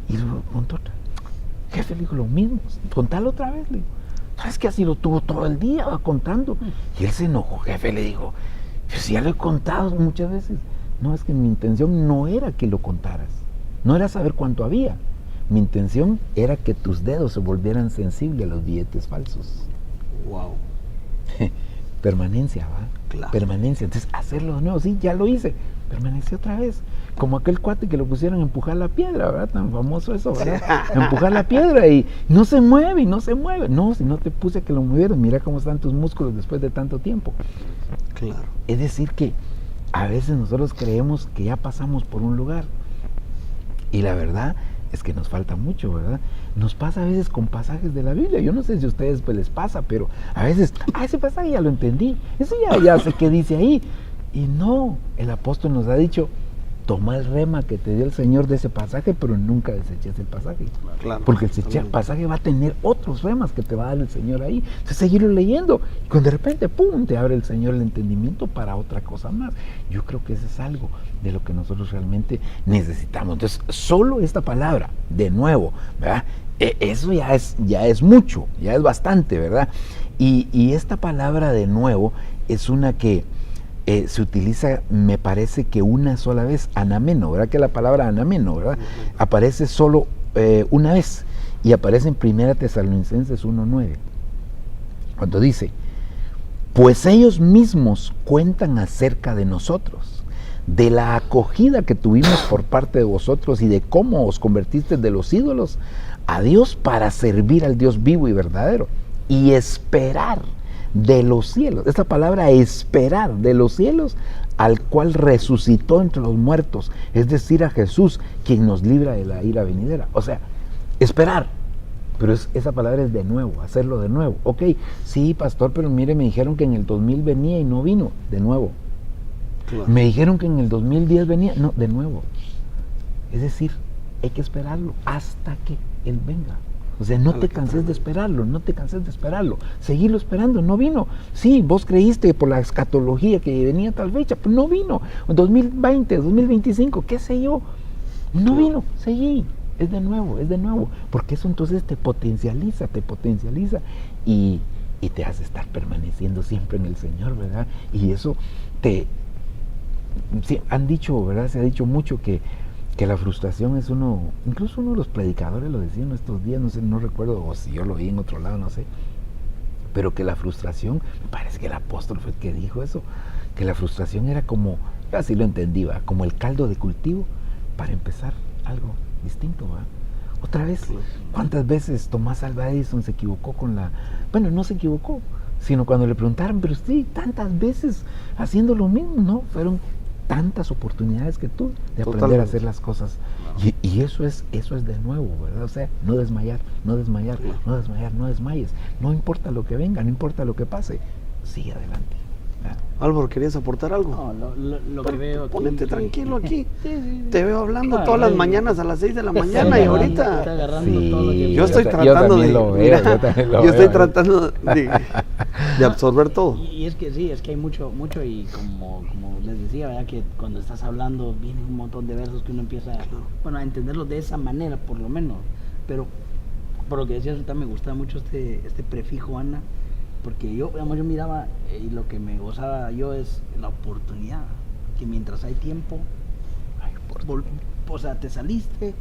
y lo contó otra. Jefe le dijo lo mismo, contalo otra vez, le dijo. ¿Sabes que así lo tuvo todo el día, va contando? Y él se enojó, jefe, le dijo, pero si ya lo he contado muchas veces. No, es que mi intención no era que lo contaras, no era saber cuánto había. Mi intención era que tus dedos se volvieran sensibles a los billetes falsos. Wow. Permanencia, ¿va? Claro. Permanencia. Entonces, hacerlo de nuevo, sí, ya lo hice. Permanecí otra vez. Como aquel cuate que lo pusieron a empujar la piedra, ¿verdad? Tan famoso eso, ¿verdad? Empujar la piedra y no se mueve, y no se mueve. No, si no te puse a que lo movieras, mira cómo están tus músculos después de tanto tiempo. Claro. Es decir que a veces nosotros creemos que ya pasamos por un lugar y la verdad es que nos falta mucho, ¿verdad? Nos pasa a veces con pasajes de la Biblia. Yo no sé si a ustedes pues les pasa, pero a veces, ese pasaje ya lo entendí, eso ya sé qué dice ahí. Y no, el apóstol nos ha dicho, toma el rema que te dio el Señor de ese pasaje, pero nunca deseches el pasaje. Claro, porque el pasaje va a tener otros remas que te va a dar el Señor ahí. Entonces, seguirlo leyendo. Y cuando de repente, ¡pum!, te abre el Señor el entendimiento para otra cosa más. Yo creo que eso es algo de lo que nosotros realmente necesitamos. Entonces, solo esta palabra, de nuevo, ¿verdad? Eso ya es mucho, ya es bastante, ¿verdad? Y esta palabra de nuevo es una que se utiliza, me parece que una sola vez, anameno, ¿verdad? Que la palabra anameno, ¿verdad? Aparece solo una vez y aparece en 1 Tesalonicenses 1:9, cuando dice, pues ellos mismos cuentan acerca de nosotros, de la acogida que tuvimos por parte de vosotros y de cómo os convertiste de los ídolos a Dios para servir al Dios vivo y verdadero y esperar de los cielos, esta palabra esperar de los cielos al cual resucitó entre los muertos, es decir, a Jesús, quien nos libra de la ira venidera. O sea, esperar, pero esa palabra es de nuevo, hacerlo de nuevo. Ok, sí, pastor, pero mire, me dijeron que en el 2000 venía y no vino, de nuevo. Claro. Me dijeron que en el 2010 venía, no, de nuevo. Es decir, hay que esperarlo hasta que Él venga. O sea, no te canses de esperarlo, no te canses de esperarlo. Seguirlo esperando, no vino. Sí, vos creíste por la escatología que venía tal fecha, pero no vino. 2020, 2025, qué sé yo. No vino, seguí. Es de nuevo. Porque eso entonces te potencializa y te hace estar permaneciendo siempre en el Señor, ¿verdad? Y eso han dicho, ¿verdad? Se ha dicho mucho que la frustración es incluso uno de los predicadores lo decía en estos días, no recuerdo, o si yo lo vi en otro lado, no sé, pero que la frustración, me parece que el apóstol fue el que dijo eso, que la frustración era como Yo así lo entendí, ¿va? Como el caldo de cultivo para empezar algo distinto, ¿va? Otra vez, ¿cuántas veces Tomás Alva Edison se equivocó con la... Bueno, no se equivocó, sino cuando le preguntaron, pero sí, tantas veces haciendo lo mismo, ¿no? Fueron tantas oportunidades que tú de aprender Totalmente. a hacer las cosas. Y eso es de nuevo, ¿verdad? O sea, no desmayar, no desmayar, no desmayar, no desmayes. No importa lo que venga, no importa lo que pase, sigue adelante. ¿Verdad? Álvaro, ¿querías aportar algo? No, lo que veo aquí. Ponete tranquilo aquí. Sí. Te veo hablando Ah, todas las sí. mañanas a las 6 de la Está mañana y agarrando, ahorita... está agarrando Sí, todo lo que Yo estoy yo tratando también de... lo veo, mira, yo también lo yo veo, estoy ¿eh? tratando de absorber todo. Y es que sí, es que hay mucho y como les decía, ¿verdad? Que cuando estás hablando vienen un montón de versos que uno empieza a entenderlos de esa manera por lo menos. Pero por lo que decías ahorita me gustaba mucho este prefijo Ana, porque yo miraba y lo que me gozaba yo es la oportunidad, que mientras hay tiempo, o sea, te saliste,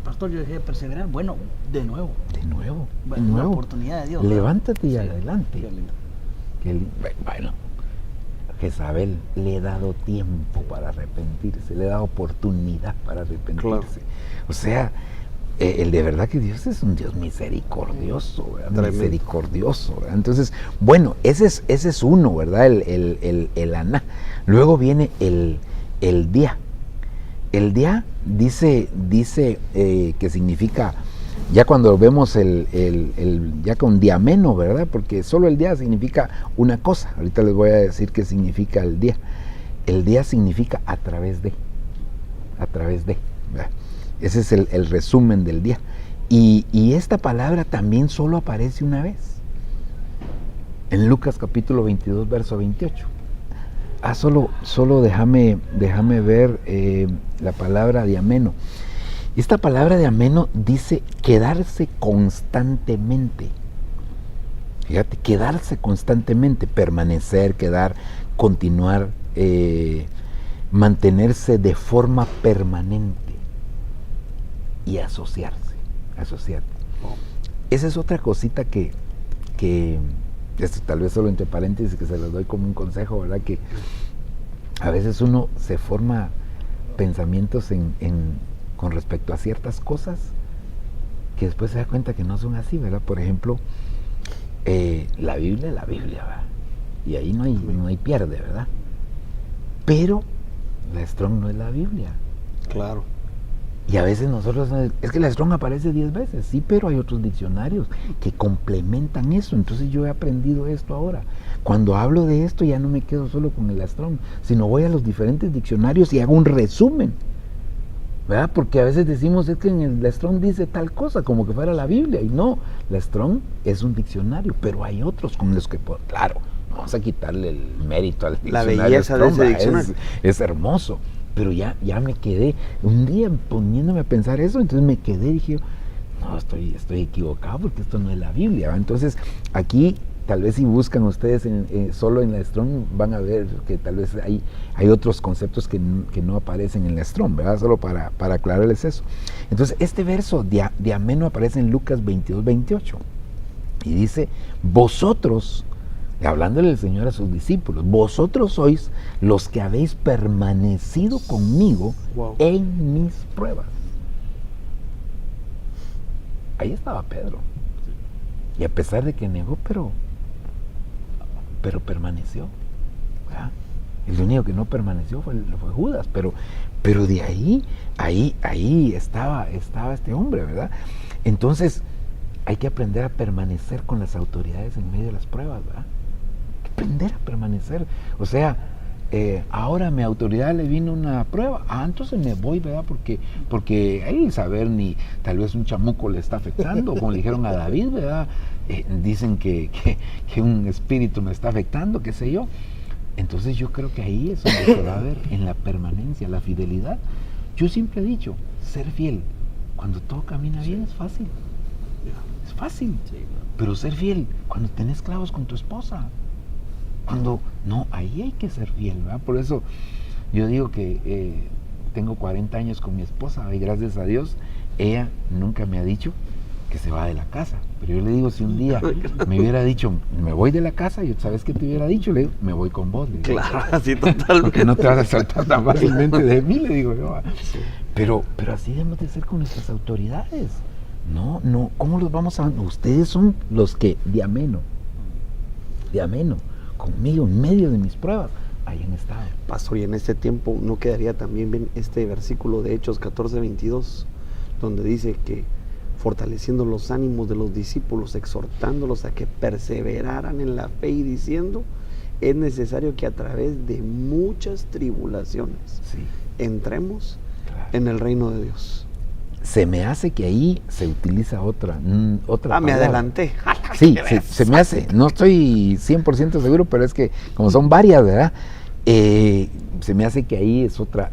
pastor, yo dejé de perseverar, bueno, de nuevo. De nuevo, de Bueno, la nuevo. oportunidad de Dios, ¿no? Levántate y Sí, adelante. qué lindo. Bueno, Jezabel le he dado tiempo para arrepentirse, le he dado oportunidad para arrepentirse. Claro. O sea, el de verdad que Dios es un Dios misericordioso, ¿verdad? Tremendo. Misericordioso, ¿verdad? Entonces, bueno, ese es uno, ¿verdad? El Aná. Luego viene el día. El día dice que significa, ya cuando vemos ya con diameno, ¿verdad? Porque solo el día significa una cosa. Ahorita les voy a decir qué significa el día. El día significa a través de, ¿verdad? Ese es el resumen del día. Y esta palabra también solo aparece una vez. En Lucas capítulo 22, verso 28. Solo déjame ver la palabra diameno. Esta palabra diameno dice quedarse constantemente. Fíjate, quedarse constantemente, permanecer, quedar, continuar, mantenerse de forma permanente y asociarte. Esa es otra cosita que esto tal vez solo entre paréntesis, que se los doy como un consejo, ¿verdad? Que a veces uno se forma pensamientos con respecto a ciertas cosas que después se da cuenta que no son así, ¿verdad? Por ejemplo, la Biblia es la Biblia, ¿verdad? Y ahí no hay pierde, ¿verdad? Pero la Strong no es la Biblia. Claro. Y a veces nosotros, es que la Strong aparece 10 veces, sí, pero hay otros diccionarios que complementan eso. Entonces yo he aprendido esto ahora. Cuando hablo de esto ya no me quedo solo con el Strong, sino voy a los diferentes diccionarios y hago un resumen, ¿verdad? Porque a veces decimos, es que en el Strong dice tal cosa, como que fuera la Biblia, y no, la Strong es un diccionario, pero hay otros con los que, claro, vamos a quitarle el mérito al diccionario. La belleza Strong, de ese diccionario. es hermoso. Pero ya me quedé, un día poniéndome a pensar eso, entonces me quedé y dije, no, estoy equivocado porque esto no es la Biblia, ¿va? Entonces aquí, tal vez si buscan ustedes solo en la Strong, van a ver que tal vez hay otros conceptos que no aparecen en la Strong, ¿verdad? Solo para aclararles eso. Entonces este verso de ameno aparece en Lucas 22, 28 y dice, vosotros, hablándole el Señor a sus discípulos, vosotros sois los que habéis permanecido conmigo en mis pruebas. Ahí estaba Pedro. Y a pesar de que negó, pero permaneció, ¿verdad? El único que no permaneció fue Judas, pero de ahí estaba este hombre, ¿verdad? Entonces hay que aprender a permanecer con las autoridades en medio de las pruebas, ¿verdad? Aprender a permanecer, o sea, ahora a mi autoridad le vino una prueba, entonces me voy, ¿verdad? Porque ahí saber ni tal vez un chamuco le está afectando, como le dijeron a David, ¿verdad? Dicen que un espíritu me está afectando, qué sé yo. Entonces yo creo que ahí es donde se va a ver en la permanencia, la fidelidad. Yo siempre he dicho, ser fiel, cuando todo camina bien es fácil, pero ser fiel cuando tenés clavos con tu esposa, ahí hay que ser fiel, ¿verdad? Por eso yo digo que tengo 40 años con mi esposa y gracias a Dios ella nunca me ha dicho que se va de la casa. Pero yo le digo, si un día me hubiera dicho, me voy de la casa, yo, ¿sabes qué te hubiera dicho? Le digo, me voy con vos. Le digo, Claro, así totalmente. porque no te vas a saltar tan fácilmente de mí, le digo yo. Pero así debemos de ser con nuestras autoridades. No, ¿cómo los vamos a...? Ustedes son los que de ameno, conmigo, en medio de mis pruebas, hayan estado. Pastor, y en este tiempo no quedaría también bien este versículo de Hechos 14:22, donde dice que fortaleciendo los ánimos de los discípulos, exhortándolos a que perseveraran en la fe y diciendo, es necesario que a través de muchas tribulaciones Sí, entremos claro. en el reino de Dios. Se me hace que ahí se utiliza otra Me palabra. adelanté. Sí, se me hace, no estoy 100% seguro, pero es que como son varias, ¿verdad? Se me hace que ahí es otra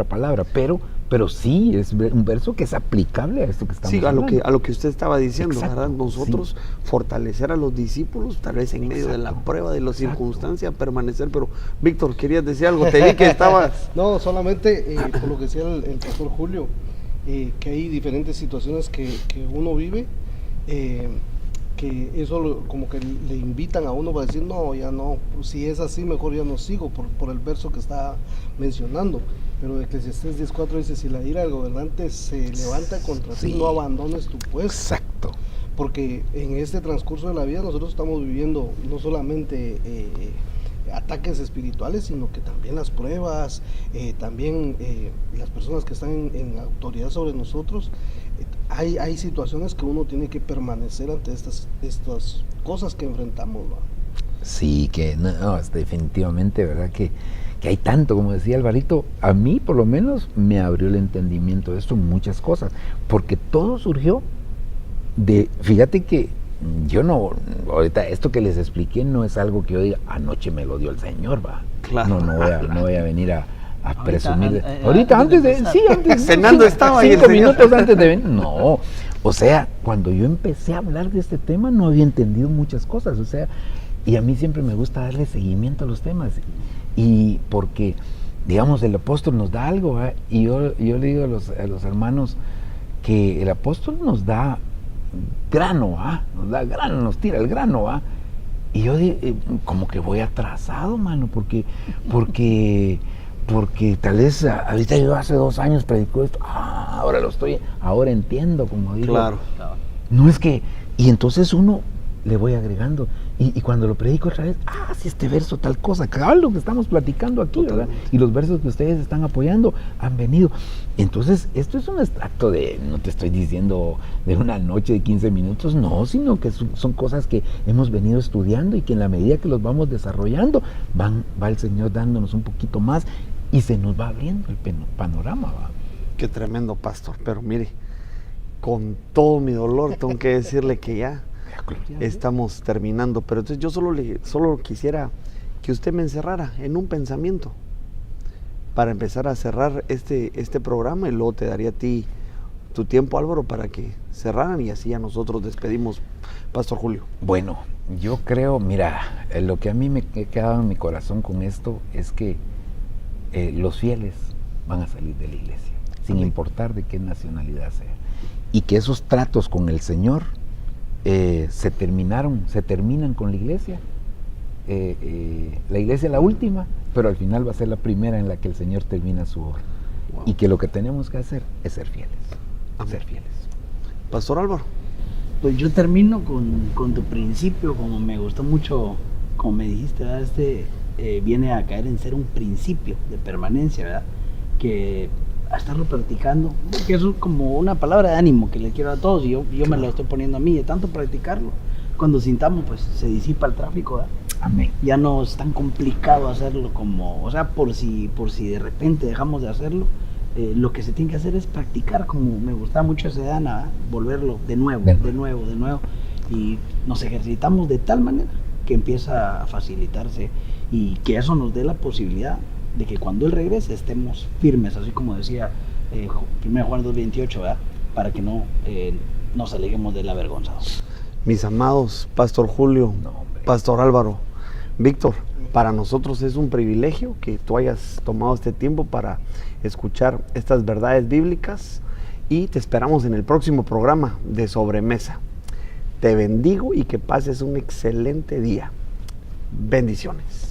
palabra, pero sí, es un verso que es aplicable a esto que estamos Sí, hablando. a lo que usted estaba diciendo, Exacto, ¿verdad? Nosotros fortalecer a los discípulos, tal vez en medio de la Exacto, prueba, de las exacto. circunstancias, permanecer. Pero, Víctor, querías decir algo, te vi que estabas... No, solamente por lo que decía el pastor Julio, que hay diferentes situaciones que uno vive, que eso como que le invitan a uno para decir, no, ya no, si es así, mejor ya no sigo, por el verso que está mencionando. Pero Eclesiastés 10:4 dice, si la ira del gobernante se levanta contra ti, Sí. no abandones tu puesto. Exacto. Porque en este transcurso de la vida nosotros estamos viviendo no solamente ataques espirituales, sino que también las pruebas, también las personas que están en autoridad sobre nosotros, hay situaciones que uno tiene que permanecer ante estas cosas que enfrentamos, ¿va? Sí, que no, es definitivamente, ¿verdad? Que hay tanto, como decía Alvarito, a mí por lo menos me abrió el entendimiento de esto en muchas cosas, porque todo surgió fíjate que yo no, ahorita esto que les expliqué no es algo que yo diga, anoche me lo dio el Señor, va. Claro. No voy a venir a Ahorita, presumir. ahorita Antes de empezar. sí, antes Cenando estaba ahí el 5 Señor. minutos antes de venir. No, o sea, cuando yo empecé a hablar de este tema no había entendido muchas cosas, o sea, y a mí siempre me gusta darle seguimiento a los temas, y porque, digamos, el apóstol nos da algo, ¿eh? Y yo le digo a los hermanos que el apóstol nos da grano, nos tira el grano, y yo como que voy atrasado, mano, porque tal vez ahorita yo hace 2 años predicó esto, ahora entiendo, como digo. Claro. No es que, y entonces uno le voy agregando, y cuando lo predico otra vez, sí, este verso tal cosa, cabal lo que estamos platicando aquí, ¿verdad? Y los versos que ustedes están apoyando han venido. Entonces, esto es un extracto no te estoy diciendo de una noche de 15 minutos, no, sino que son cosas que hemos venido estudiando y que en la medida que los vamos desarrollando, va el Señor dándonos un poquito más y se nos va abriendo el panorama, ¿va? Qué tremendo, pastor. Pero mire, con todo mi dolor tengo que decirle que ya estamos terminando. Pero entonces yo solo quisiera que usted me encerrara en un pensamiento para empezar a cerrar este programa, y luego te daría a ti tu tiempo, Álvaro, para que cerraran, y así ya nosotros despedimos. Pastor Julio. Bueno, yo creo, mira, lo que a mí me ha quedado en mi corazón con esto es que los fieles van a salir de la iglesia, sin importar de qué nacionalidad sea, y que esos tratos con el Señor se terminan con la iglesia. La iglesia es la última, pero al final va a ser la primera en la que el Señor termina su obra. Wow. Y que lo que tenemos que hacer es ser fieles. Amén. Ser fieles. Pastor Álvaro. Pues yo termino con tu principio, como me gustó mucho, como me dijiste, ¿verdad? Viene a caer en ser un principio de permanencia, ¿verdad? Que a estarlo practicando, que es como una palabra de ánimo que le quiero a todos, y yo me lo estoy poniendo a mí, de tanto practicarlo, cuando sintamos, pues se disipa el tráfico, ¿verdad? Amén. Ya no es tan complicado hacerlo como, o sea, por si de repente dejamos de hacerlo, lo que se tiene que hacer es practicar, como me gustaba mucho ese Dana, ¿verdad? Volverlo de nuevo, y nos ejercitamos de tal manera que empieza a facilitarse, y que eso nos dé la posibilidad de que cuando Él regrese estemos firmes, así como decía 1 Juan 2:28, ¿verdad? Para que no nos aleguemos de la vergüenza. Mis amados, Pastor Julio, Pastor Álvaro, Víctor, para nosotros es un privilegio que tú hayas tomado este tiempo para escuchar estas verdades bíblicas, y te esperamos en el próximo programa de Sobremesa. Te bendigo y que pases un excelente día. Bendiciones.